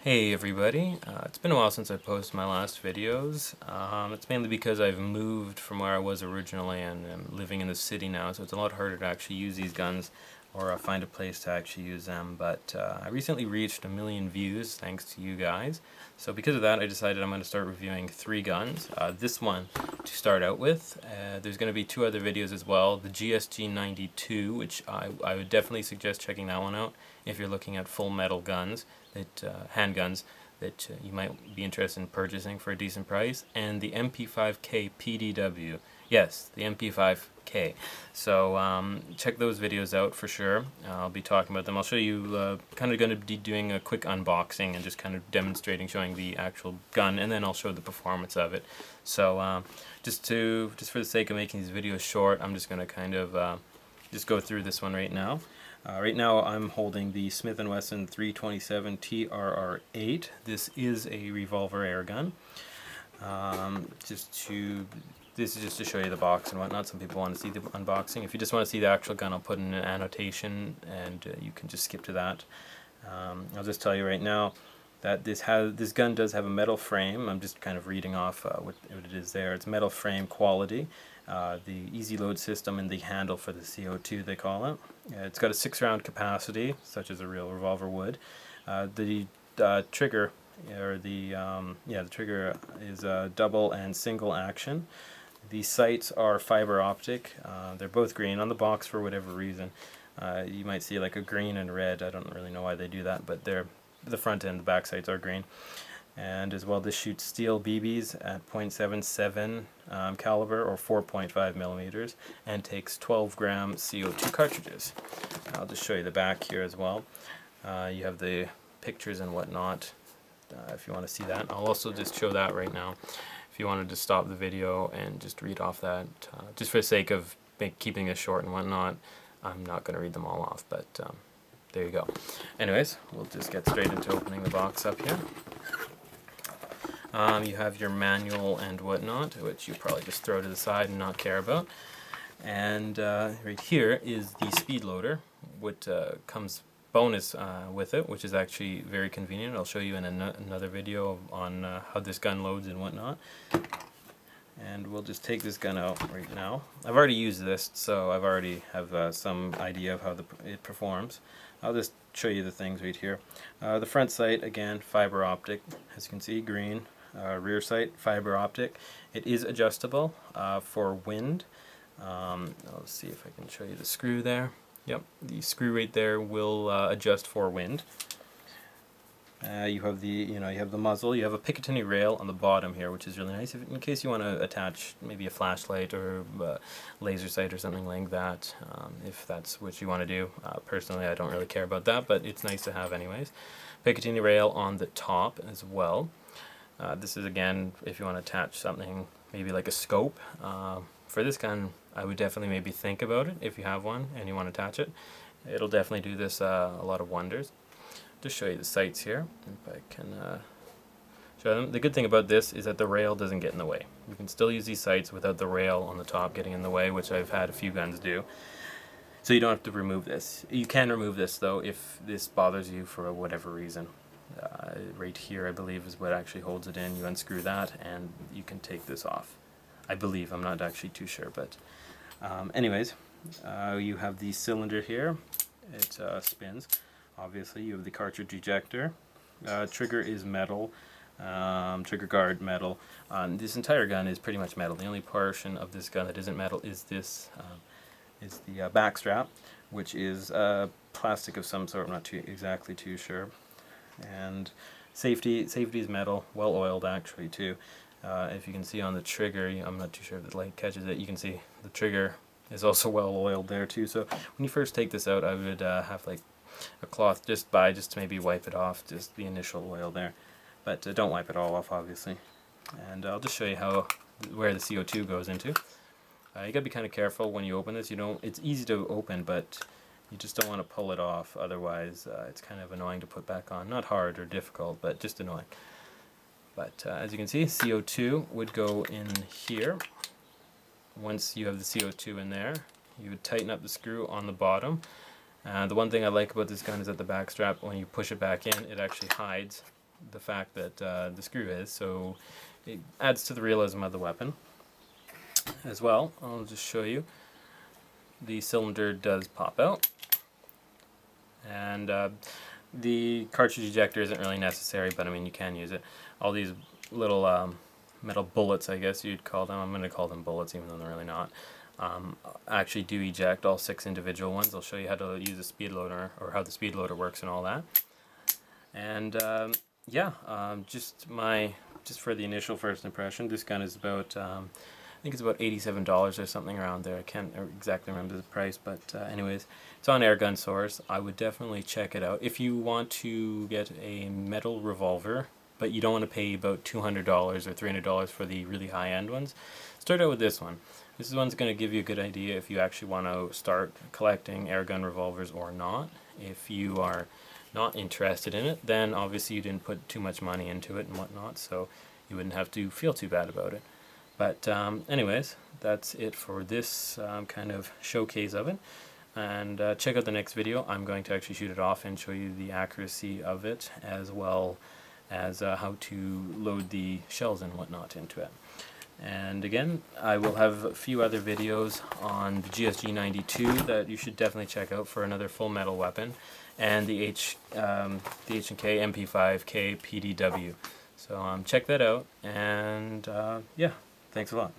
Hey everybody, it's been a while since I posted my last videos. It's mainly because I've moved from where I was originally and I'm living in the city now, so it's a lot harder to actually use these guns or find a place to actually use them. But I recently reached 1 million views thanks to you guys. So because of that, I decided I'm going to start reviewing 3 guns. This one to start out with. There's going to be 2 other videos as well. The GSG92, which I would definitely suggest checking that one out if you're looking at full metal guns, handguns that you might be interested in purchasing for a decent price, and the MP5K PDW. Yes, the MP5K. So check those videos out for sure. I'll be talking about them. I'll show you, kind of going to be doing a quick unboxing and just kind of demonstrating, showing the actual gun, and then I'll show the performance of it. So just for the sake of making these videos short, I'm just going to kind of just go through this one right now. Right now I'm holding the Smith & Wesson 327 TRR8. This is a revolver air gun. This is just to show you the box and whatnot. Some people want to see the unboxing. If you just want to see the actual gun, I'll put in an annotation and you can just skip to that. I'll just tell you right now that this gun does have a metal frame. I'm just kind of reading off what it is there. It's metal frame quality. The easy load system and the handle for the CO2 they call it. It's got a 6-round capacity, such as a real revolver would. The trigger, or the trigger is double and single action. The sights are fiber optic. They're both green on the box for whatever reason. You might see like a green and red. I don't really know why they do that, but the front and the back sights are green. And as well, this shoots steel BBs at .77 caliber or 4.5 millimeters, and takes 12 gram CO2 cartridges. I'll just show you the back here as well. You have the pictures and whatnot if you want to see that. I'll also just show that right now if you wanted to stop the video and just read off that. Just for the sake of keeping it short and whatnot, I'm not going to read them all off, but there you go. Anyways, we'll just get straight into opening the box up here. You have your manual and whatnot, which you probably just throw to the side and not care about. And right here is the speed loader, which comes bonus with it, which is actually very convenient. I'll show you in another video on how this gun loads and whatnot. And we'll just take this gun out right now. I've already used this, so I've already have some idea of how it performs. I'll just show you the things right here. The front sight, again, fiber optic, as you can see, green. Rear sight, fiber optic. It is adjustable for wind. Let's see if I can show you the screw there. Yep, the screw right there will adjust for wind. You have the muzzle. You have a Picatinny rail on the bottom here, which is really nice in case you want to attach maybe a flashlight or laser sight or something like that, if that's what you want to do. Personally, I don't really care about that, but it's nice to have anyways. Picatinny rail on the top as well. This is, again, if you want to attach something, maybe like a scope. For this gun, I would definitely maybe think about it if you have one and you want to attach it. It'll definitely do this a lot of wonders. Just show you the sights here, if I can show them. The good thing about this is that the rail doesn't get in the way. You can still use these sights without the rail on the top getting in the way, which I've had a few guns do. So you don't have to remove this. You can remove this, though, if this bothers you for whatever reason. Right here, I believe, is what actually holds it in. You unscrew that and you can take this off. I believe, I'm not actually too sure, but anyways, you have the cylinder here. It spins. Obviously, you have the cartridge ejector. Trigger is metal. Trigger guard metal. This entire gun is pretty much metal. The only portion of this gun that isn't metal is this, is the back strap, which is plastic of some sort. I'm not exactly too sure. And safety is metal, well oiled actually too. If you can see on the trigger, I'm not too sure if the light catches it, you can see the trigger is also well oiled there too. So when you first take this out, I would have like a cloth just to maybe wipe it off, just the initial oil there. But don't wipe it all off, obviously. And I'll just show you where the CO2 goes into. You gotta be kind of careful when you open this. It's easy to open, but you just don't want to pull it off, otherwise it's kind of annoying to put back on. Not hard or difficult, but just annoying. But as you can see, CO2 would go in here. Once you have the CO2 in there, you would tighten up the screw on the bottom. The one thing I like about this gun is that the back strap, when you push it back in, it actually hides the fact that the screw is, so it adds to the realism of the weapon. As well, I'll just show you. The cylinder does pop out, and the cartridge ejector isn't really necessary, but I mean you can use it. All these little metal bullets, I guess you'd call them. I'm going to call them bullets even though they're really not. Actually do eject all 6 individual ones. I'll show you how to use a speed loader, or how the speed loader works and all that. And yeah, just for the initial first impression, this gun is about I think it's about $87 or something around there. I can't exactly remember the price, but anyways, it's on Airgun Source. I would definitely check it out. If you want to get a metal revolver, but you don't want to pay about $200 or $300 for the really high-end ones, start out with this one. This one's going to give you a good idea if you actually want to start collecting airgun revolvers or not. If you are not interested in it, then obviously you didn't put too much money into it and whatnot, so you wouldn't have to feel too bad about it. But anyways, that's it for this kind of showcase of it. And check out the next video. I'm going to actually shoot it off and show you the accuracy of it, as well as how to load the shells and whatnot into it. And again, I will have a few other videos on the GSG-92 that you should definitely check out for another full metal weapon, and the H&K MP5K PDW. So check that out, and yeah, thanks a lot.